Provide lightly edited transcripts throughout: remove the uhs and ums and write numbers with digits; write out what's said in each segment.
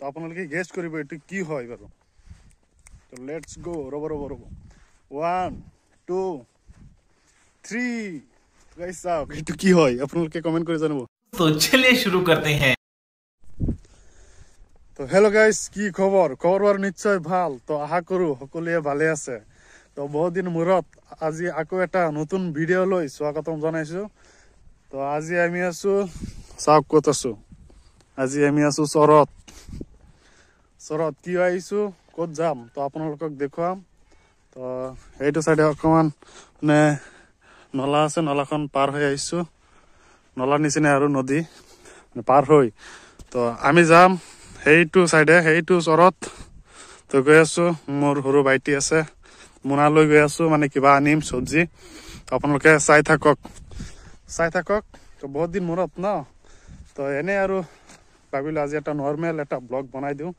আপোনালোকে গেছ কৰিব এইটো কি হয় বাৰু। তো লেটস গো। ৰ'ব 1 2 3 গাইস চাওক এইটো কি হয় আপোনালোকে কমেন্ট কৰি জানাব। তো চলিয়ে শুৰু কৰতে हैं। তো হেল্ল' গাইস, কি খবৰ বাৰু নিশ্চয় ভাল। তো আশা কৰো সকলোৱে ভালে আছে। তো বহুত দিন মূৰত আজি আকৌ এটা নতুন ভিডিঅ' লৈ স্বাগতম জনাইছো। তো আজি আমি আছো, চাওক ক'ত আছো। আজি আমি আছো চৰত কি আহিছো, ক'ত যাম তো আপোনালোকক দেখুৱাম। তো এইটো চাইডে অকমান মানে নলা আছে, নলাখন পাৰ হৈ আহিছো। নলাৰ নিচিনা আৰু নদী পাৰ হৈ তো আমি যাম সেইটো চাইডে, সেইটো চৰত। তো গৈ আছো, মোৰ সৰু ভাইটি আছে, মোনা লৈ গৈ আছো, মানে কিবা আনিম চব্জি। আপোনালোকে চাই থাকক। তো বহুত দিন মূৰত ন, তো এনে আৰু ভাবিলো আজি এটা নৰ্মেল এটা ব্লগ বনাই দিওঁ।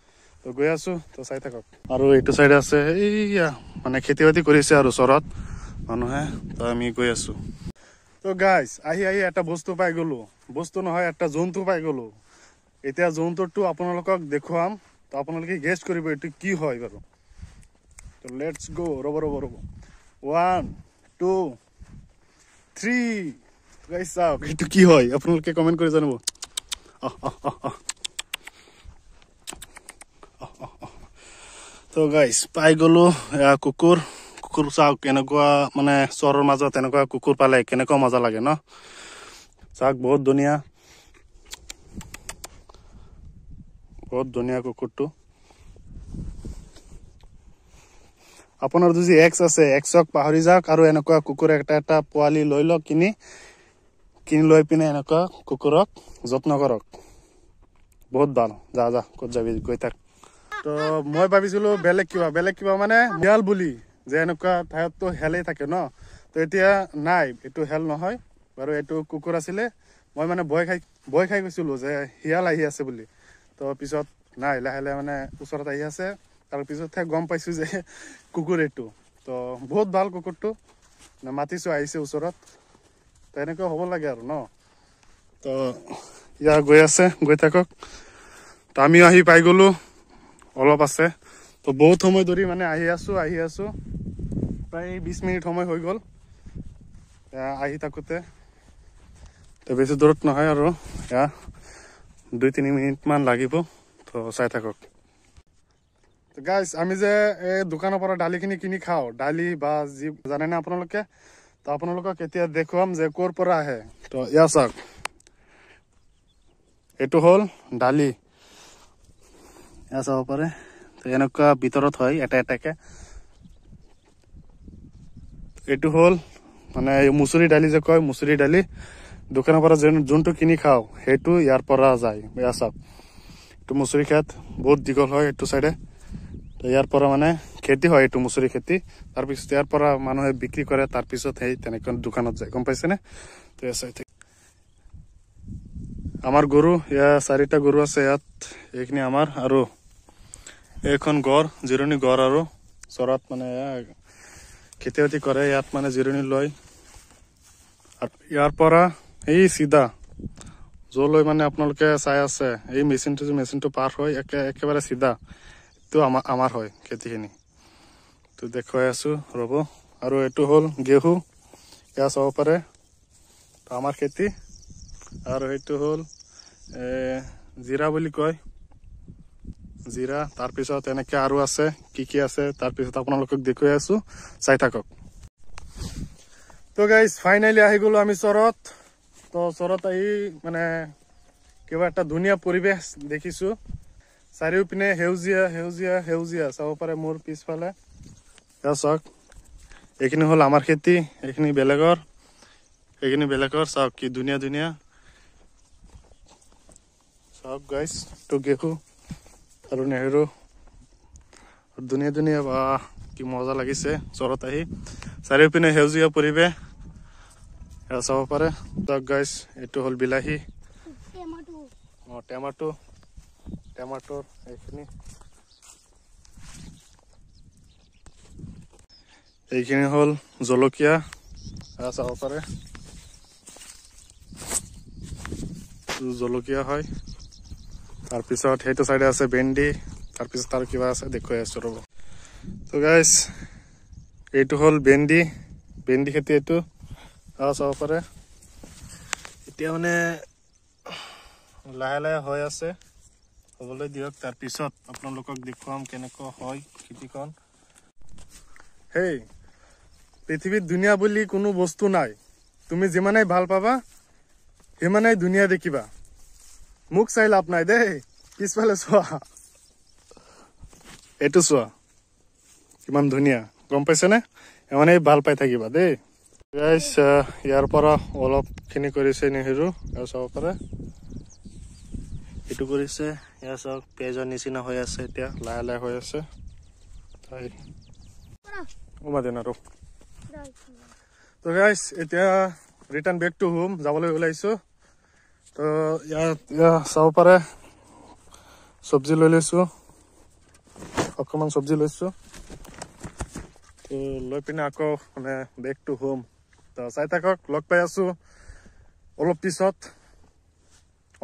তো গৈ আছো, তো চাই থাকক। আৰু এইটো চাইডে আছে এইয়া মানে খেতি বাতি কৰিছে আৰু চৰত মানুহে। তো আমি গৈ আছো। তো গাইজ আহি এটা বস্তু পাই গলো, বস্তু নহয় এটা জন্তু পাই গলো। এতিয়া জন্তুটো আপোনালোকক দেখুৱাম। তো আপোনালোকে গেছ কৰিব এইটো কি হয় বাৰু। তো লেটস গো। ৰ'ব 1 2 3 গাইজ চাওক এইটো কি হয় আপোনালোকে কমেন্ট কৰি জানাব। তো গাইজ পাই গলো কুকুৰ চাওক কেনেকুৱা, মানে চৰৰ মাজত এনেকুৱা কুকুৰ পালে কেনেকুৱা মজা লাগে ন। চাওক বহুত ধুনীয়া কুকুৰটো। আপোনাৰ যদি এক্স আছে, এক্সক পাহৰি যাওক আৰু এনেকুৱা কুকুৰ এটা পোৱালি লৈ লওক, কিনি লৈ পিনে এনেকুৱা কুকুৰক যত্ন কৰক, বহুত ভাল। যা ক'ত যাবি গৈ থাক। তো মই ভাবিছিলো বেলেগ কিবা মানে শিয়াল বুলি, যে এনেকুৱা ঠাইততো হেলেই থাকে ন। তো এতিয়া নাই, এইটো হেল নহয় বাৰু, এইটো কুকুৰ আছিলে। মই মানে ভয় খাই গৈছিলো যে শিয়াল আহি আছে বুলি। তো পিছত নাই, লাহে মানে ওচৰত আহি আছে। তাৰ পিছতহে গম পাইছো যে কুকুৰ এইটো। তো বহুত ভাল কুকুৰটো, মাতিছো আহিছে ওচৰত। তো এনেকুৱা হ'ব লাগে আৰু ন। তো গৈ আছে, গৈ থাকক। তো আমিও আহি পাই গলো, অলপ আছে। তো বহুত সময় ধৰি মানে আহি আছো প্ৰায় 20 মিনিট সময় হৈ গ'ল আহি থাকোতে। তো বেছি দূৰত নহয় আৰু 2-3 মিনিট মান লাগিব। তো চাই থাকক। তো গাইজ আমি যে এই দোকানৰ পৰা দালিখিনি কিনি খাওঁ, দালি বা যি জানে না আপোনালোকে। তো আপোনালোকক এতিয়া দেখুৱাম যে ক'ৰ পৰা আহে। তো চাওক এইটো হ'ল দালি, চাব পাৰে। তো এনেকুৱা ভিতৰত হয় এটাকে। এইটো হ'ল মানে মুচুৰি দালি যে কয়, মুচুৰি দালি। দোকানৰ পৰা যোনটো কিনি খাওঁ সেইটো ইয়াৰ পৰা যায়। চাওক এইটো মুচুৰি খেত বহুত দীঘল হয় এইটো চাইডে। তো ইয়াৰ পৰা মানে খেতি হয়, এইটো মুচুৰি খেতি। তাৰপিছত ইয়াৰ পৰা মানুহে বিক্ৰী কৰে, তাৰপিছত সেই তেনেকৈ দোকানত যায়, গম পাইছেনে। তো আমাৰ গৰু 4টা গৰু আছে ইয়াত। এইখিনি আমাৰ, আৰু এইখন গড়, জিৰণি গড়। আৰু চৰত মানে খেতি বাতি কৰে, ইয়াত মানে জিৰণি লয়। আৰু ইয়াৰ পৰা এই চিধা যলৈ মানে আপোনালোকে চাই আছে, এই মেচিনটো পাৰ হৈ একেবাৰে চিধা এইটো আমাৰ হয় খেতিখিনি। তো দেখুৱাই আছো, ৰ'ব। আৰু এইটো হ'ল ঘেঁহু, এয়া চাব পাৰে, তো আমাৰ খেতি। আৰু সেইটো হ'ল জিৰা বুলি কয়, জিৰা। তাৰপিছত এনেকে আৰু আছে, কি আছে তাৰপিছত আপোনালোকক দেখুৱাই আছো, চাই থাকক। তো গাইজ ফাইনেলি আহি গলো আমি চৰত। তো চৰত আহি মানে কিবা এটা ধুনীয়া পৰিৱেশ দেখিছো। চাৰিওপিনে সেউজীয়া চাব পাৰে মোৰ পিছফালে। চাওক এইখিনি হ'ল আমাৰ খেতি, এইখিনি বেলেগৰ। চাওক কি ধুনীয়া চাওক গাইজ। তো ঘেঁহু আৰু নেহেৰু ধুনীয়া বা কি মজা লাগিছে চৰত আহি। চাৰিওপিনে সেউজীয়া পৰিৱেশ চাব পাৰে। চাওক গাইজ এইটো হ'ল বিলাহী, টেমাটোৰ এইখিনি হ'ল জলকীয়া, চাব পাৰে জলকীয়া হয়। তাৰপিছত সেইটো চাইডে আছে ভেন্দি, তাৰপিছত আৰু কিবা আছে দেখুৱাই আছো ৰ'ব। তো গাইজ এইটো হ'ল ভেন্দি খেতি, এইটো চাব পাৰে। এতিয়া মানে লাহে লাহে হৈ আছে, হ'বলৈ দিয়ক, তাৰপিছত আপোনালোকক দেখুৱাম কেনেকুৱা হয় খেতিখন। হেই, পৃথিৱীত ধুনীয়া বুলি কোনো বস্তু নাই। তুমি যিমানেই ভাল পাবা সিমানেই ধুনীয়া দেখিবা। মোক চাই লাভ নাই দেই, পিছফালে চোৱা, এইটো চোৱা কিমান ধুনীয়া, গম পাইছেনে? ইমানেই ভাল পাই থাকিবা দেই। গাইজ ইয়াৰ পৰা অলপখিনি কৰিছে নেহেৰু, আৰু চাব পাৰে এইটো কৰিছে। ইয়াৰ চাওক পিঁয়াজৰ নিচিনা হৈ আছে, এতিয়া লাহে লাহে হৈ আছে। তো গাইজ এতিয়া ৰিটাৰ্ণ বেক টু হোম যাবলৈ ওলাইছো। তো ইয়াত চাব পাৰে চব্জি লৈ লৈছো, অকণমান চব্জি লৈছো। তো লৈ পিনে আকৌ মানে বেক টু হোম। তো চাই থাকক, লগ পাই আছো অলপ পিছত,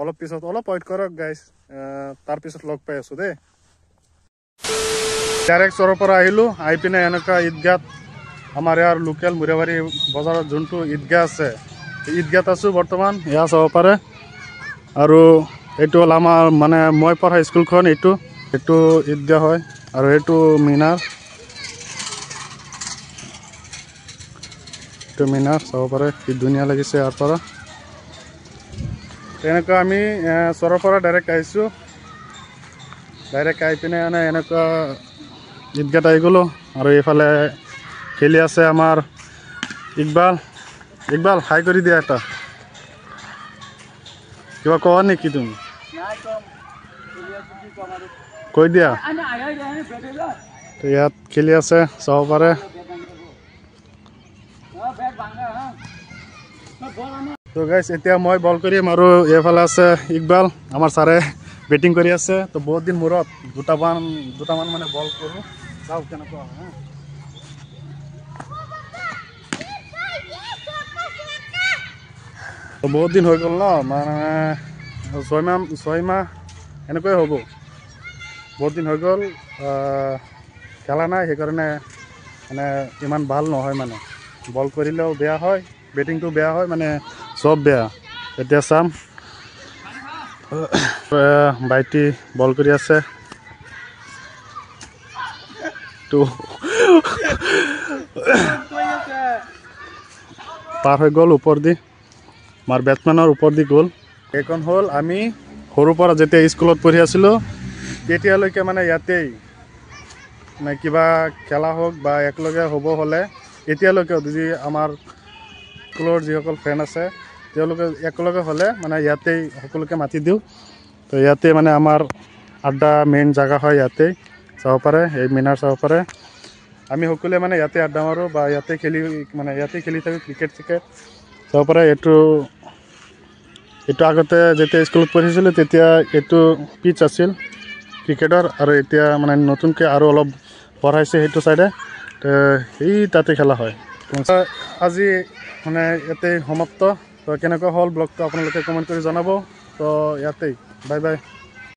অলপ ৱেইট কৰক গাইজ, তাৰপিছত লগ পাই আছো দেই। ডাইৰেক্ট চৰৰ পৰা আহিলো, আহি পিনে এনেকুৱা ঈদগাত, আমাৰ ইয়াৰ লোকেল মুৰাবাৰী বজাৰত যোনটো ঈদগাহ আছে, ঈদগাত আছো বৰ্তমান। এয়া চাব পাৰে, আৰু এইটো হ'ল আমাৰ মানে মই পঢ়া স্কুলখন, এইটো ঈদগাহ হয়, আৰু এইটো মিনাৰ, এইটো মিনাৰ চাব পাৰে কি ধুনীয়া লাগিছে ইয়াৰ পৰা। তেনেকুৱা আমি চৰৰ পৰা ডাইৰেক্ট আহিছোঁ, ডাইৰেক্ট আহি পিনে মানে এনেকুৱা ঈদগাত আহি গ'লোঁ। আৰু এইফালে খেলি আছে আমাৰ ইকবাল হাই কৰি দিয়া, এটা কিবা কোৱা নেকি তুমি? কৈ দিয়া। ইয়াত খেলি আছে চাব পাৰে। তো গাইজ এতিয়া মই বল কৰিম, আৰু এইফালে আছে ইকবাল, আমাৰ ছাৰে বেটিং কৰি আছে। তো বহুত দিন মূৰত দুটামান মানে বল কৰোঁ, চাওক কেনেকুৱা হয়। তো বহুত দিন হৈ গ'ল ন, মানে 6 মাহ এনেকুৱাই হ'ব, বহুত দিন হৈ গ'ল খেলা নাই, সেইকাৰণে মানে ইমান ভাল নহয়, মানে বল কৰিলেও বেয়া হয়, বেটিংটো বেয়া হয়, মানে চব বেয়া। এতিয়া চাম, ভাইটি বল কৰি আছে, তো পাৰ হৈ গ'ল ওপৰ দি, আমাৰ বেটছমেনৰ ওপৰ দি গ'ল। এইখন হ'ল আমি সৰুৰ পৰা যেতিয়া স্কুলত পঢ়ি আছিলোঁ তেতিয়ালৈকে মানে ইয়াতেই মানে কিবা খেলা হওক বা একেলগে হ'ব হ'লে, এতিয়ালৈকে যদি আমাৰ স্কুলৰ যিসকল ফ্ৰেণ্ড আছে তেওঁলোকে একেলগে হ'লে মানে ইয়াতেই সকলোকে মাতি দিওঁ। তো ইয়াতে মানে আমাৰ আড্ডা মেইন জেগা হয়, ইয়াতেই চাব পাৰে, এই মিনাৰ চাব পাৰে। আমি সকলোৱে মানে ইয়াতে আড্ডা মাৰোঁ, বা ইয়াতে খেলি থাকোঁ ক্ৰিকেট চাব পাৰে। এইটো আগতে যেতিয়া স্কুলত পঢ়িছিলোঁ তেতিয়া এইটো পিচ আছিল ক্ৰিকেটৰ, আৰু এতিয়া মানে নতুনকৈ আৰু অলপ বঢ়াইছে সেইটো চাইডে, সেই তাতে খেলা হয়। আজি মানে ইয়াতেই সমাপ্ত। তো কেনেকুৱা হ'ল ব্লগটো আপোনালোকে কমেণ্ট কৰি জনাব। তো ইয়াতেই বাই বাই।